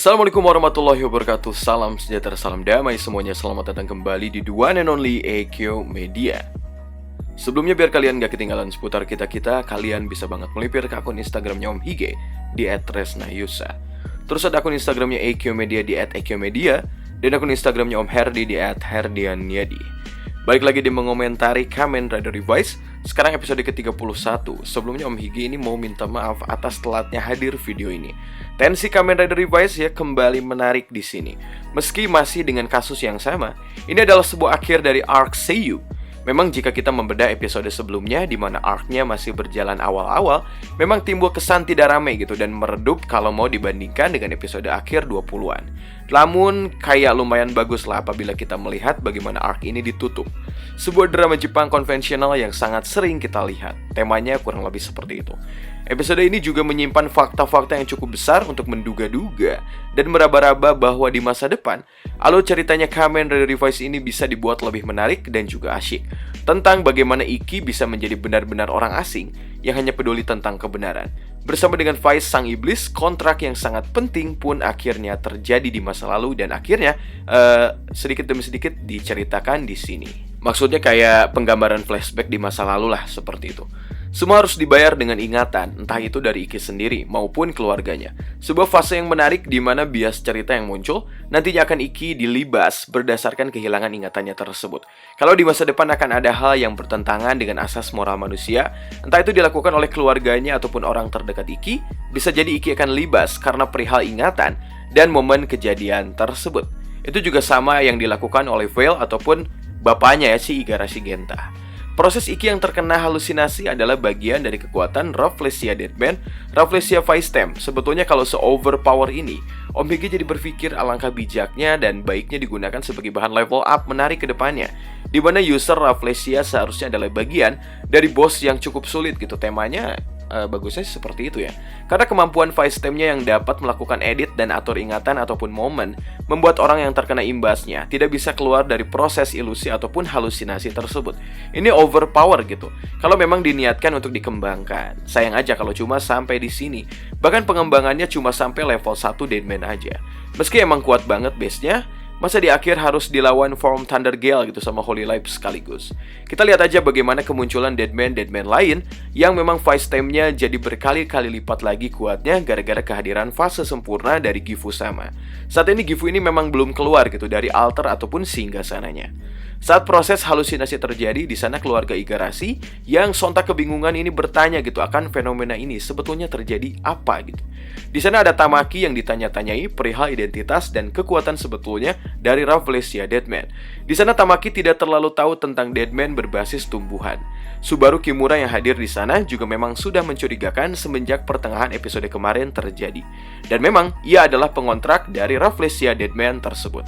Assalamualaikum warahmatullahi wabarakatuh. Salam sejahtera, salam damai semuanya. Selamat datang kembali di The One and Only Eikyo Media. Sebelumnya biar kalian gak ketinggalan seputar kita-kita, kalian bisa banget melipir ke akun Instagramnya Om Hige di @resnayusa. Terus ada akun Instagramnya Eikyo Media di @eikyomedia, dan akun Instagramnya Om Herdi di @herdianyadi. Balik lagi di mengomentari Kamen Rider Revised. Sekarang episode ke-31. Sebelumnya Om Hige ini mau minta maaf atas telatnya hadir video ini. Tensi Kamen Rider Revised ya kembali menarik di sini. Meski masih dengan kasus yang sama, ini adalah sebuah akhir dari arc Seiyu. Memang jika kita membedah episode sebelumnya di mana arc-nya masih berjalan awal-awal, memang timbul kesan tidak ramai gitu dan meredup kalau mau dibandingkan dengan episode akhir 20-an. Namun kayak lumayan bagus lah apabila kita melihat bagaimana arc ini ditutup. Sebuah drama Jepang konvensional yang sangat sering kita lihat. Temanya kurang lebih seperti itu. Episode ini juga menyimpan fakta-fakta yang cukup besar untuk menduga-duga dan meraba-raba bahwa di masa depan, alur ceritanya Kamen Rider Revised ini bisa dibuat lebih menarik dan juga asyik. Tentang bagaimana Ikki bisa menjadi benar-benar orang asing yang hanya peduli tentang kebenaran. Bersama dengan Vice sang iblis, kontrak yang sangat penting pun akhirnya terjadi di masa lalu dan akhirnya sedikit demi sedikit diceritakan di sini. Maksudnya kayak penggambaran flashback di masa lalu lah, seperti itu. Semua harus dibayar dengan ingatan, entah itu dari Ikki sendiri maupun keluarganya. Sebuah fase yang menarik di mana bias cerita yang muncul nantinya akan Ikki dilibas berdasarkan kehilangan ingatannya tersebut. Kalau di masa depan akan ada hal yang bertentangan dengan asas moral manusia, entah itu dilakukan oleh keluarganya ataupun orang terdekat Ikki, bisa jadi Ikki akan libas karena perihal ingatan dan momen kejadian tersebut. Itu juga sama yang dilakukan oleh Veil ataupun bapaknya ya, si Igarashi Genta. Proses Ikki yang terkena halusinasi adalah bagian dari kekuatan Rafflesia Deadman, Rafflesia Vice Stem. Sebetulnya kalau se-overpower ini, Om Hige jadi berpikir alangkah bijaknya dan baiknya digunakan sebagai bahan level up menarik ke depannya. Di mana user Rafflesia seharusnya adalah bagian dari boss yang cukup sulit gitu. Temanya bagusnya seperti itu ya. Karena kemampuan Vice Stem-nya yang dapat melakukan edit dan atur ingatan ataupun momen membuat orang yang terkena imbasnya tidak bisa keluar dari proses ilusi ataupun halusinasi tersebut. Ini overpower gitu. Kalau memang diniatkan untuk dikembangkan. Sayang aja kalau cuma sampai di sini. Bahkan pengembangannya cuma sampai level 1 Deadman aja. Meski emang kuat banget base-nya, masa di akhir harus dilawan Form Thunder Gale gitu sama Holy Life sekaligus. Kita lihat aja bagaimana kemunculan Deadman lain yang memang Vice Stem-nya jadi berkali-kali lipat lagi kuatnya gara-gara kehadiran fase sempurna dari Gifu sama. Saat ini Gifu ini memang belum keluar gitu dari altar ataupun singgasananya. Saat proses halusinasi terjadi, di sana keluarga Igarashi yang sontak kebingungan ini bertanya gitu akan fenomena ini sebetulnya terjadi apa gitu. Di sana ada Tamaki yang ditanya-tanyai perihal identitas dan kekuatan sebetulnya dari Rafflesia Deadman. Di sana Tamaki tidak terlalu tahu tentang Deadman berbasis tumbuhan. Subaru Kimura yang hadir di sana juga memang sudah mencurigakan semenjak pertengahan episode kemarin terjadi. Dan memang ia adalah pengontrak dari Rafflesia Deadman tersebut.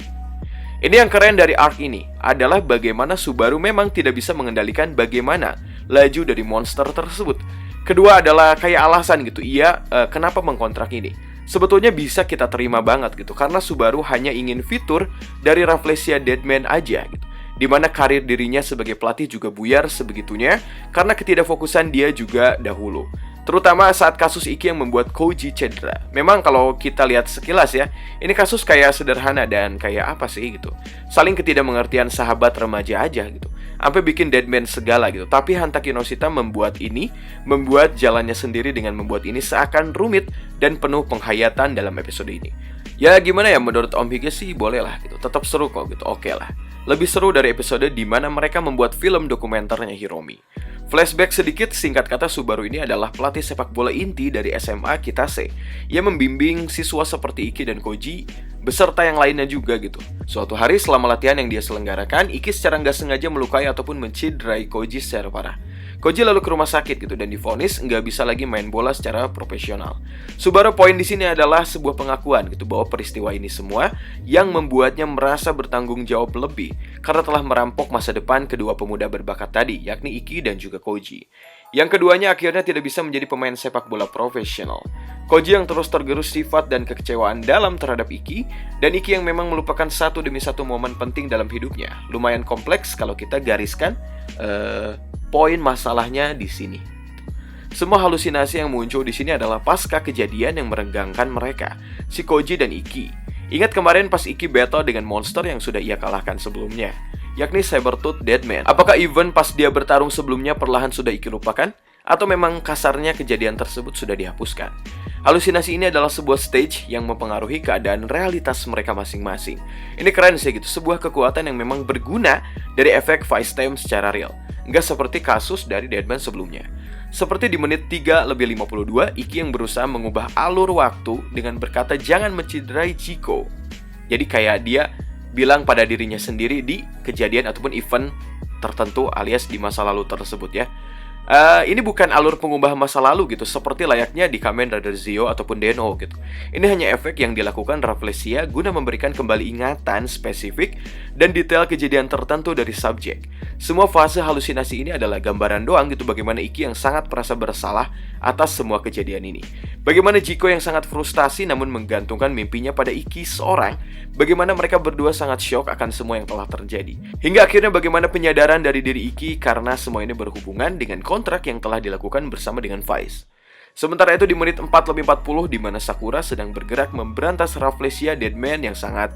Ini yang keren dari arc ini adalah bagaimana Subaru memang tidak bisa mengendalikan bagaimana laju dari monster tersebut. Kedua adalah kayak alasan gitu, ia kenapa mengkontrak ini. Sebetulnya bisa kita terima banget gitu, karena Subaru hanya ingin fitur dari Rafflesia Deadman aja gitu. Dimana karir dirinya sebagai pelatih juga buyar sebegitunya karena ketidakfokusan dia juga dahulu. Terutama saat kasus Ikki yang membuat Koji cedera. Memang kalau kita lihat sekilas ya, ini kasus kayak sederhana dan kayak apa sih gitu. Saling ketidakmengertian sahabat remaja aja gitu. Sampai bikin Deadman segala gitu. Tapi Hantaki no Shita membuat jalannya sendiri dengan membuat ini seakan rumit dan penuh penghayatan dalam episode ini. Ya gimana ya, menurut Om Hige sih boleh lah gitu. Tetap seru kok gitu, oke lah. Lebih seru dari episode di mana mereka membuat film dokumenternya Hiromi. Flashback sedikit, singkat kata Subaru ini adalah pelatih sepak bola inti dari SMA Kitase. Ia membimbing siswa seperti Ikki dan Koji, beserta yang lainnya juga gitu. Suatu hari selama latihan yang dia selenggarakan, Ikki secara nggak sengaja melukai ataupun mencederai Koji secara parah. Koji lalu ke rumah sakit gitu dan divonis nggak bisa lagi main bola secara profesional. Subaru poin di sini adalah sebuah pengakuan gitu bahwa peristiwa ini semua yang membuatnya merasa bertanggung jawab lebih karena telah merampok masa depan kedua pemuda berbakat tadi, yakni Ikki dan juga Koji. Yang keduanya akhirnya tidak bisa menjadi pemain sepak bola profesional. Koji yang terus tergerus sifat dan kekecewaan dalam terhadap Ikki, dan Ikki yang memang melupakan satu demi satu momen penting dalam hidupnya. Lumayan kompleks kalau kita gariskan poin masalahnya di sini. Semua halusinasi yang muncul di sini adalah pasca kejadian yang meregangkan mereka, si Koji dan Ikki. Ingat kemarin pas Ikki battle dengan monster yang sudah ia kalahkan sebelumnya, yakni Sabertooth Deadman. Apakah even pas dia bertarung sebelumnya perlahan sudah Ikki lupakan? Atau memang kasarnya kejadian tersebut sudah dihapuskan? Halusinasi ini adalah sebuah stage yang mempengaruhi keadaan realitas mereka masing-masing. Ini keren sih gitu, sebuah kekuatan yang memang berguna dari efek Vice Time secara real. Nggak seperti kasus dari Deadman sebelumnya. Seperti di menit 3:52, Ikki yang berusaha mengubah alur waktu dengan berkata jangan mencederai Jiko. Jadi kayak dia bilang pada dirinya sendiri di kejadian ataupun event tertentu alias di masa lalu tersebut ya. Ini bukan alur pengubah masa lalu gitu, seperti layaknya di Kamen Rider Zio ataupun Den-O gitu. Ini hanya efek yang dilakukan Rafflesia guna memberikan kembali ingatan spesifik dan detail kejadian tertentu dari subjek. Semua fase halusinasi ini adalah gambaran doang gitu bagaimana Ikki yang sangat merasa bersalah atas semua kejadian ini. Bagaimana Jiko yang sangat frustasi namun menggantungkan mimpinya pada Ikki seorang. Bagaimana mereka berdua sangat syok akan semua yang telah terjadi. Hingga akhirnya bagaimana penyadaran dari diri Ikki karena semua ini berhubungan dengan kontrak yang telah dilakukan bersama dengan Vice. Sementara itu di menit 4:40 di mana Sakura sedang bergerak memberantas Rafflesia Deadman yang sangat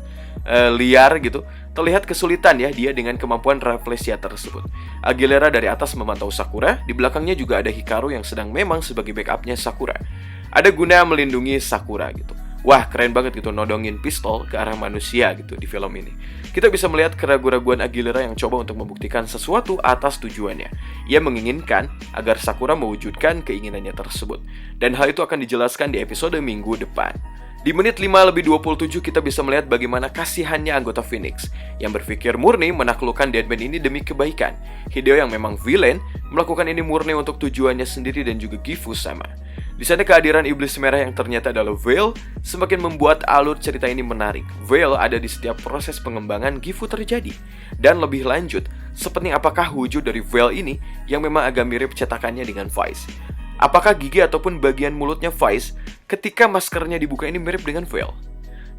liar gitu. Terlihat kesulitan ya dia dengan kemampuan Rafflesia tersebut. Aguilera dari atas memantau Sakura, di belakangnya juga ada Hikaru yang sedang memang sebagai backupnya Sakura. Ada guna melindungi Sakura gitu. Wah, keren banget gitu nodongin pistol ke arah manusia gitu di film ini. Kita bisa melihat keraguan-raguan Aguilera yang coba untuk membuktikan sesuatu atas tujuannya. Ia menginginkan agar Sakura mewujudkan keinginannya tersebut. Dan hal itu akan dijelaskan di episode minggu depan. Di menit 5:27 kita bisa melihat bagaimana kasihannya anggota Phoenix yang berpikir murni menaklukkan Deadman ini demi kebaikan. Hideo yang memang villain melakukan ini murni untuk tujuannya sendiri dan juga Gifu sama. Di sana kehadiran iblis merah yang ternyata adalah Veil semakin membuat alur cerita ini menarik. Veil ada di setiap proses pengembangan Gifu terjadi. Dan lebih lanjut, seperti apakah wujud dari Veil ini yang memang agak mirip cetakannya dengan Vice? Apakah gigi ataupun bagian mulutnya Vice ketika maskernya dibuka ini mirip dengan Veil?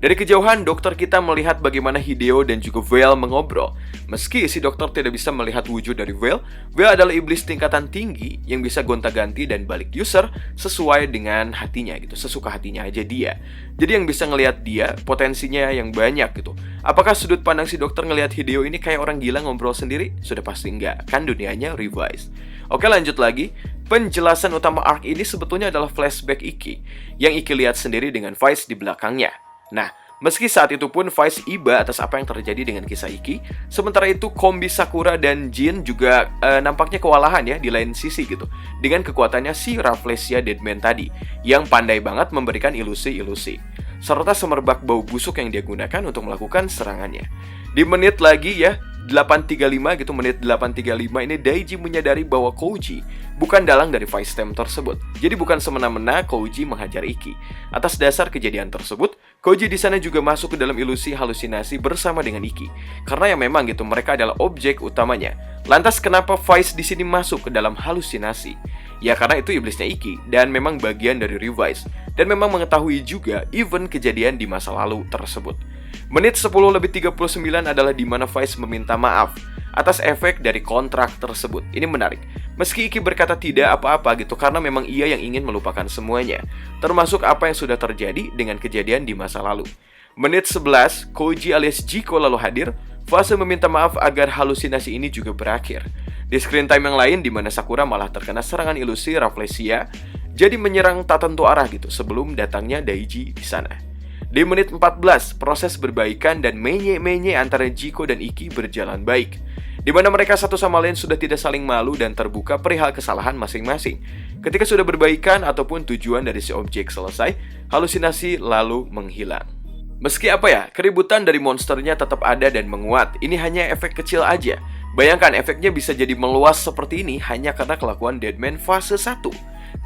Dari kejauhan, dokter kita melihat bagaimana Hideo dan juga Veil mengobrol. Meski si dokter tidak bisa melihat wujud dari Veil, Veil adalah iblis tingkatan tinggi yang bisa gonta-ganti dan balik user sesuai dengan hatinya gitu, sesuka hatinya aja dia. Jadi yang bisa ngelihat dia, potensinya yang banyak gitu. Apakah sudut pandang si dokter ngelihat Hideo ini kayak orang gila ngobrol sendiri? Sudah pasti enggak, kan dunianya revised. Oke, lanjut lagi. Penjelasan utama arc ini sebetulnya adalah flashback Ikki, yang Ikki lihat sendiri dengan Vice di belakangnya. Nah, meski saat itu pun Vice iba atas apa yang terjadi dengan kisah Ikki, sementara itu kombi Sakura dan Jin juga nampaknya kewalahan ya di lain sisi gitu, dengan kekuatannya si Rafflesia Deadman tadi, yang pandai banget memberikan ilusi-ilusi, serta semerbak bau busuk yang dia gunakan untuk melakukan serangannya. Di menit lagi ya, 8:35 gitu, menit 8:35 ini Daiji menyadari bahwa Koji bukan dalang dari Vice Time tersebut. Jadi bukan semena-mena Koji menghajar Ikki. Atas dasar kejadian tersebut, Koji di sana juga masuk ke dalam ilusi halusinasi bersama dengan Ikki. Karena yang memang gitu mereka adalah objek utamanya. Lantas kenapa Vice di sini masuk ke dalam halusinasi? Ya karena itu iblisnya Ikki dan memang bagian dari Revise dan memang mengetahui juga event kejadian di masa lalu tersebut. Menit 10:39 adalah di mana Vice meminta maaf atas efek dari kontrak tersebut. Ini menarik. Meski Ikki berkata tidak apa-apa gitu karena memang ia yang ingin melupakan semuanya, termasuk apa yang sudah terjadi dengan kejadian di masa lalu. Menit 11, Koji alias Jiko lalu hadir. Fase meminta maaf agar halusinasi ini juga berakhir. Di screen time yang lain di mana Sakura malah terkena serangan ilusi Rafflesia, jadi menyerang tak tentu arah gitu sebelum datangnya Daiji di sana. Di menit 14, proses berbaikan dan menye-menye antara Jiko dan Ikki berjalan baik, di mana mereka satu sama lain sudah tidak saling malu dan terbuka perihal kesalahan masing-masing. Ketika sudah berbaikan ataupun tujuan dari si objek selesai, halusinasi lalu menghilang. Meski keributan dari monsternya tetap ada dan menguat, ini hanya efek kecil aja. Bayangkan efeknya bisa jadi meluas seperti ini hanya karena kelakuan Deadman fase 1.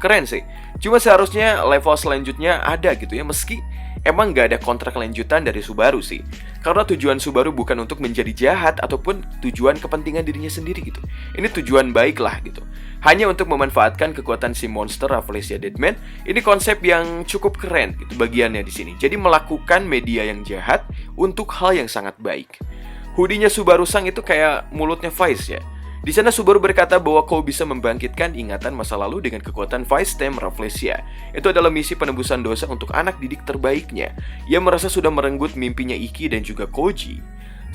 Keren sih. Cuma seharusnya level selanjutnya ada gitu ya, meski emang gak ada kontrak lanjutan dari Subaru sih. Karena tujuan Subaru bukan untuk menjadi jahat ataupun tujuan kepentingan dirinya sendiri gitu. Ini tujuan baik lah gitu. Hanya untuk memanfaatkan kekuatan si monster Rafflesia Deadman. Ini konsep yang cukup keren gitu bagiannya di sini. Jadi melakukan media yang jahat untuk hal yang sangat baik. Hoodie-nya Subaru Sang itu kayak mulutnya Vice ya. Di sana Subaru berkata bahwa Kou bisa membangkitkan ingatan masa lalu dengan kekuatan Vice Stem Rafflesia. Itu adalah misi penebusan dosa untuk anak didik terbaiknya. Ia merasa sudah merenggut mimpinya Ikki dan juga Koji.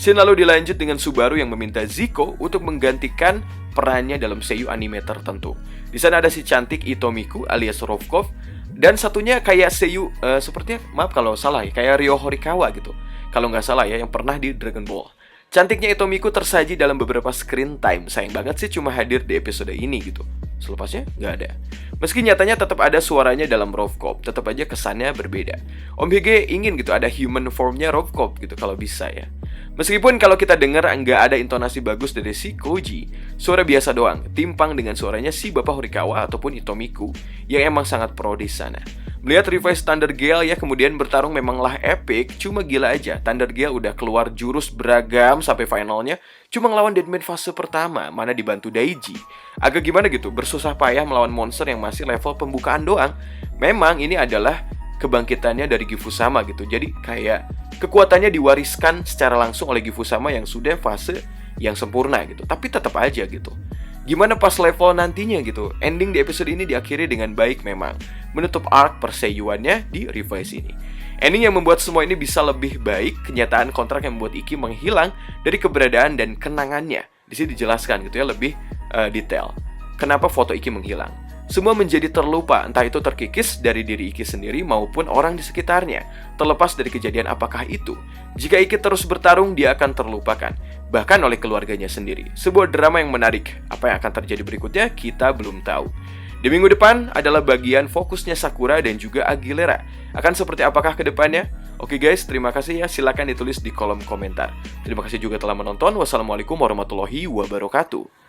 Scene lalu dilanjut dengan Subaru yang meminta Zico untuk menggantikan perannya dalam seiyuu anime tertentu. Di sana ada si cantik Itomiku alias Rovkov, dan satunya kayak seiyuu sepertinya, maaf kalau salah ya, kayak Ryo Horikawa gitu. Kalau nggak salah ya, yang pernah di Dragon Ball. Cantiknya Itomiku tersaji dalam beberapa screen time. Sayang banget sih cuma hadir di episode ini gitu. Selepasnya nggak ada. Meski nyatanya tetap ada suaranya dalam Rovkov, tetap aja kesannya berbeda. Om Hige ingin gitu ada human formnya Rovkov gitu kalau bisa ya. Meskipun kalau kita dengar nggak ada intonasi bagus dari si Koji, suara biasa doang, timpang dengan suaranya si Bapak Horikawa ataupun Itomiku yang emang sangat pro di sana. Melihat revive Thunder Gale ya kemudian bertarung memanglah epic, cuma gila aja Thunder Gale udah keluar jurus beragam sampai finalnya cuma ngelawan Deadman fase pertama, mana dibantu Daiji. Agak gimana gitu, bersusah payah melawan monster yang masih level pembukaan doang. Memang ini adalah kebangkitannya dari Gifusama gitu, jadi kayak kekuatannya diwariskan secara langsung oleh Gifusama yang sudah fase yang sempurna gitu. Tapi tetap aja gitu, gimana pas level nantinya gitu. Ending di episode ini diakhiri dengan baik memang, menutup arc perseiyuannya di revise ini. Ending yang membuat semua ini bisa lebih baik, kenyataan kontrak yang membuat Ikki menghilang dari keberadaan dan kenangannya. Di sini dijelaskan gitu ya lebih detail. Kenapa foto Ikki menghilang? Semua menjadi terlupa, entah itu terkikis dari diri Ikki sendiri maupun orang di sekitarnya. Terlepas dari kejadian apakah itu, jika Ikki terus bertarung, dia akan terlupakan, bahkan oleh keluarganya sendiri. Sebuah drama yang menarik. Apa yang akan terjadi berikutnya, kita belum tahu. Di minggu depan adalah bagian fokusnya Sakura dan juga Aguilera. Akan seperti apakah ke depannya? Oke guys, terima kasih ya. Silakan ditulis di kolom komentar. Terima kasih juga telah menonton. Wassalamualaikum warahmatullahi wabarakatuh.